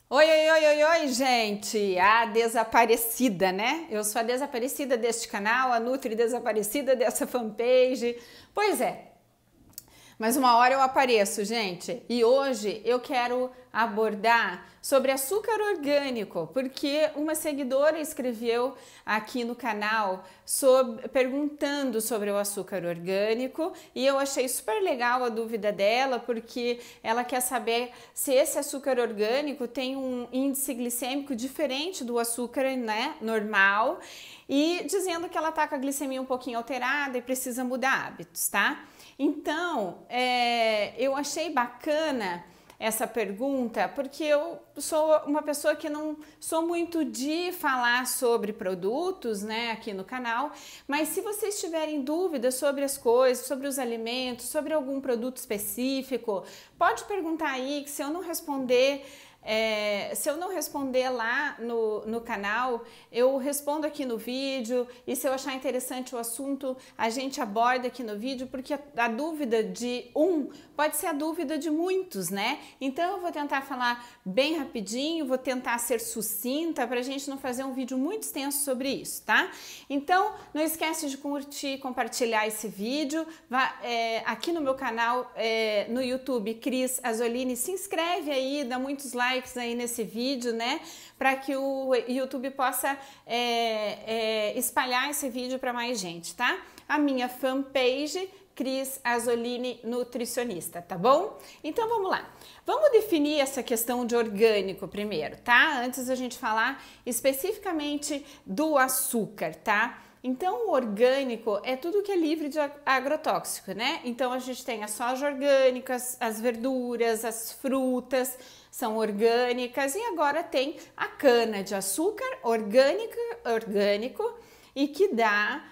Oi, oi, oi, oi, oi, gente! A desaparecida, né? Eu sou a desaparecida deste canal, a Nutri desaparecida dessa fanpage. Pois é, mas uma hora eu apareço, gente. E hoje eu quero abordar sobre açúcar orgânico, porque uma seguidora escreveu aqui no canal perguntando sobre o açúcar orgânico e eu achei super legal a dúvida dela, porque ela quer saber se esse açúcar orgânico tem um índice glicêmico diferente do açúcar, né, normal, e dizendo que ela tá com a glicemia um pouquinho alterada e precisa mudar hábitos, tá? Então, eu achei bacana essa pergunta, porque eu sou uma pessoa que não sou muito de falar sobre produtos, né, aqui no canal, mas se vocês tiverem dúvidas sobre as coisas, sobre os alimentos, sobre algum produto específico, pode perguntar aí, que se eu não responder lá no canal, eu respondo aqui no vídeo, e se eu achar interessante o assunto, a gente aborda aqui no vídeo, porque a dúvida de um pode ser a dúvida de muitos, né? Então eu vou tentar falar bem rapidinho, vou tentar ser sucinta para a gente não fazer um vídeo muito extenso sobre isso, tá? Então não esquece de curtir, compartilhar esse vídeo, aqui no meu canal, no YouTube, Cris Azzolini, se inscreve aí, dá muitos likes aí nesse vídeo, né, para que o YouTube possa espalhar esse vídeo para mais gente, tá? A minha fanpage, Cris Azzolini Nutricionista, tá bom? Então vamos lá. Vamos definir essa questão de orgânico primeiro, tá? Antes da gente falar especificamente do açúcar, tá? Então, o orgânico é tudo que é livre de agrotóxico, né? Então, a gente tem a soja orgânica, as verduras, as frutas são orgânicas, e agora tem a cana de açúcar orgânico e que dá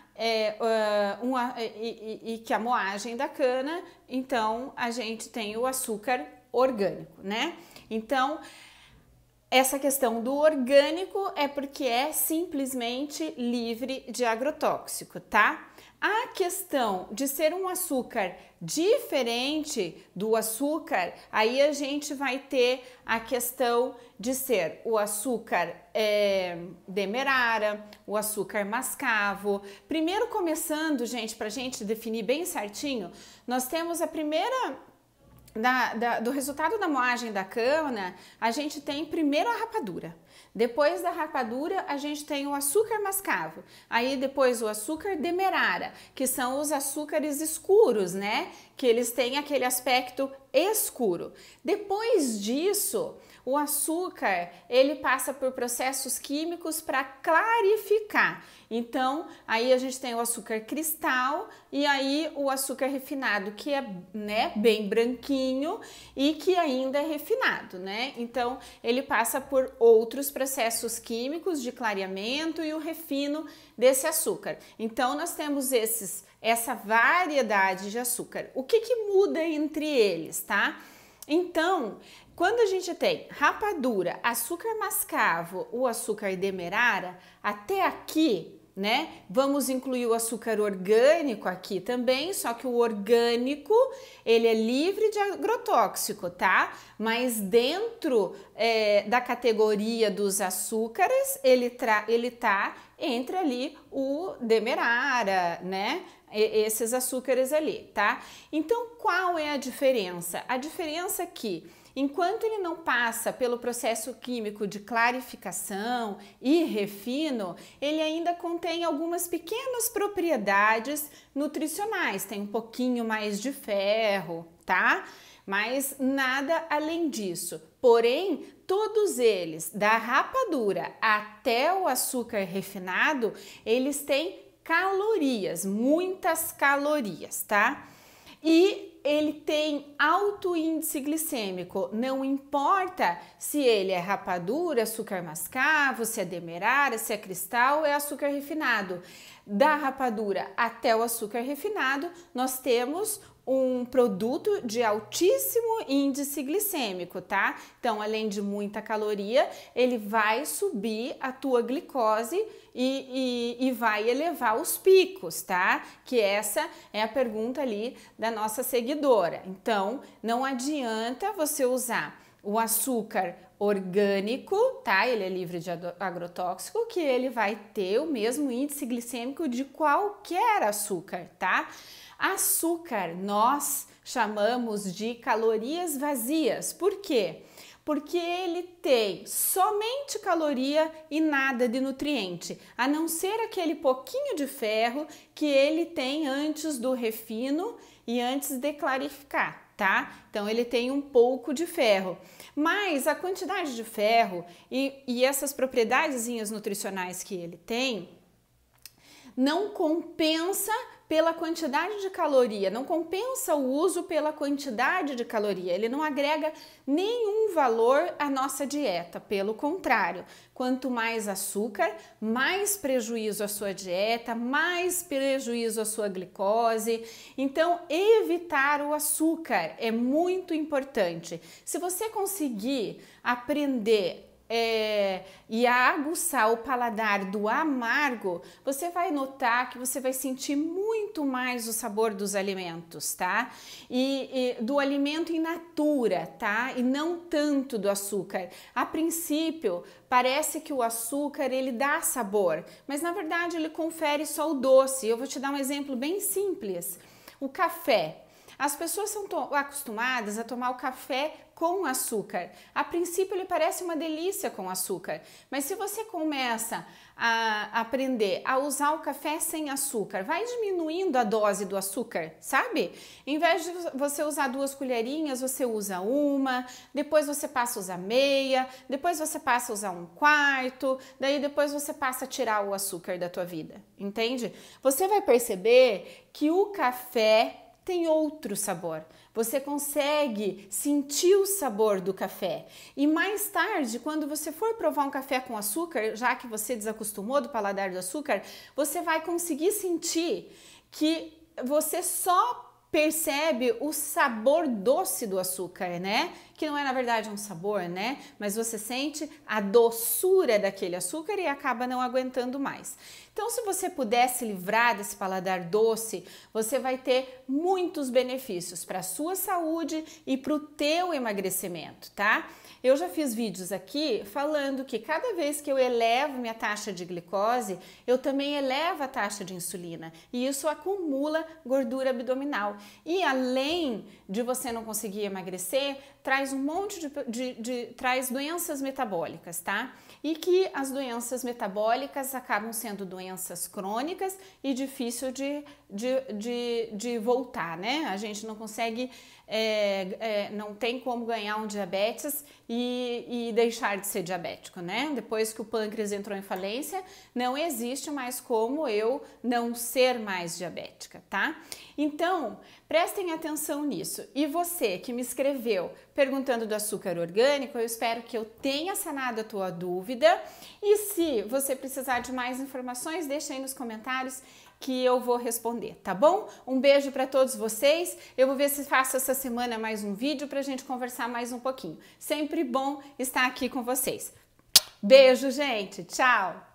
que a moagem da cana, então a gente tem o açúcar orgânico, né? Então, essa questão do orgânico é porque é simplesmente livre de agrotóxico, tá? A questão de ser um açúcar diferente do açúcar, aí a gente vai ter a questão de ser o açúcar demerara, o açúcar mascavo. Primeiro começando, gente, pra gente definir bem certinho, nós temos a primeira... do resultado da moagem da cana, a gente tem primeiro a rapadura. Depois da rapadura, a gente tem o açúcar mascavo. Aí depois o açúcar demerara, que são os açúcares escuros, né? Que eles têm aquele aspecto escuro. Depois disso, o açúcar, ele passa por processos químicos para clarificar. Então, aí a gente tem o açúcar cristal e aí o açúcar refinado, que é, né, bem branquinho e que ainda é refinado, né? Então, ele passa por outros processos químicos de clareamento e o refino desse açúcar. Então, nós temos essa variedade de açúcar. O que muda entre eles, tá? Então, quando a gente tem rapadura, açúcar mascavo, o açúcar demerara, até aqui, né? Vamos incluir o açúcar orgânico aqui também, só que o orgânico, ele é livre de agrotóxico, tá? Mas dentro da categoria dos açúcares, ele tá entre ali o demerara, né? Esses açúcares ali, tá? Então, qual é a diferença? A diferença é que, enquanto ele não passa pelo processo químico de clarificação e refino, ele ainda contém algumas pequenas propriedades nutricionais, tem um pouquinho mais de ferro, tá? Mas nada além disso. Porém, todos eles, da rapadura até o açúcar refinado, eles têm calorias, muitas calorias, tá? E ele tem alto índice glicêmico, não importa se ele é rapadura, açúcar mascavo, se é demerara, se é cristal, é açúcar refinado. Da rapadura até o açúcar refinado, nós temos um produto de altíssimo índice glicêmico, tá? Então, além de muita caloria, ele vai subir a tua glicose e vai elevar os picos, tá? Que essa é a pergunta ali da nossa seguidora. Então, não adianta você usar o açúcar orgânico, tá? Ele é livre de agrotóxico, que ele vai ter o mesmo índice glicêmico de qualquer açúcar, tá? Açúcar nós chamamos de calorias vazias. Por quê? Porque ele tem somente caloria e nada de nutriente, a não ser aquele pouquinho de ferro que ele tem antes do refino e antes de clarificar, tá? Então ele tem um pouco de ferro, mas a quantidade de ferro e essas propriedadezinhas nutricionais que ele tem não compensa pela quantidade de caloria, não compensa o uso pela quantidade de caloria, ele não agrega nenhum valor à nossa dieta, pelo contrário, quanto mais açúcar, mais prejuízo à sua dieta, mais prejuízo à sua glicose. Então, evitar o açúcar é muito importante. Se você conseguir aprender e aguçar o paladar do amargo, você vai notar que você vai sentir muito mais o sabor dos alimentos, tá? E do alimento in natura, tá? E não tanto do açúcar. A princípio, parece que o açúcar ele dá sabor, mas na verdade ele confere só o doce. Eu vou te dar um exemplo bem simples. O café. As pessoas são acostumadas a tomar o café com açúcar. A princípio ele parece uma delícia com açúcar, mas se você começa a aprender a usar o café sem açúcar, vai diminuindo a dose do açúcar, sabe? Em vez de você usar 2 colherinhas, você usa 1, depois você passa a usar meia, depois você passa a usar 1/4, daí depois você passa a tirar o açúcar da tua vida, entende? Você vai perceber que o café tem outro sabor. Você consegue sentir o sabor do café. E mais tarde, quando você for provar um café com açúcar, já que você desacostumou do paladar do açúcar, você vai conseguir sentir que você só percebe o sabor doce do açúcar, né? Que não é na verdade um sabor, né? Mas você sente a doçura daquele açúcar e acaba não aguentando mais. Então, se você puder se livrar desse paladar doce, você vai ter muitos benefícios para a sua saúde e para o teu emagrecimento, tá? Eu já fiz vídeos aqui falando que cada vez que eu elevo minha taxa de glicose, eu também elevo a taxa de insulina e isso acumula gordura abdominal. E além de você não conseguir emagrecer, traz um monte traz doenças metabólicas, tá? E que as doenças metabólicas acabam sendo doenças crônicas e difícil de voltar, né? A gente não consegue, não tem como ganhar um diabetes e deixar de ser diabético, né? Depois que o pâncreas entrou em falência, não existe mais como eu não ser mais diabética, tá? Então, prestem atenção nisso. E você que me escreveu perguntando do açúcar orgânico, eu espero que eu tenha sanado a tua dúvida. E se você precisar de mais informações, deixa aí nos comentários que eu vou responder, tá bom? Um beijo para todos vocês. Eu vou ver se faço essa semana mais um vídeo pra gente conversar mais um pouquinho. Sempre bom estar aqui com vocês. Beijo, gente. Tchau!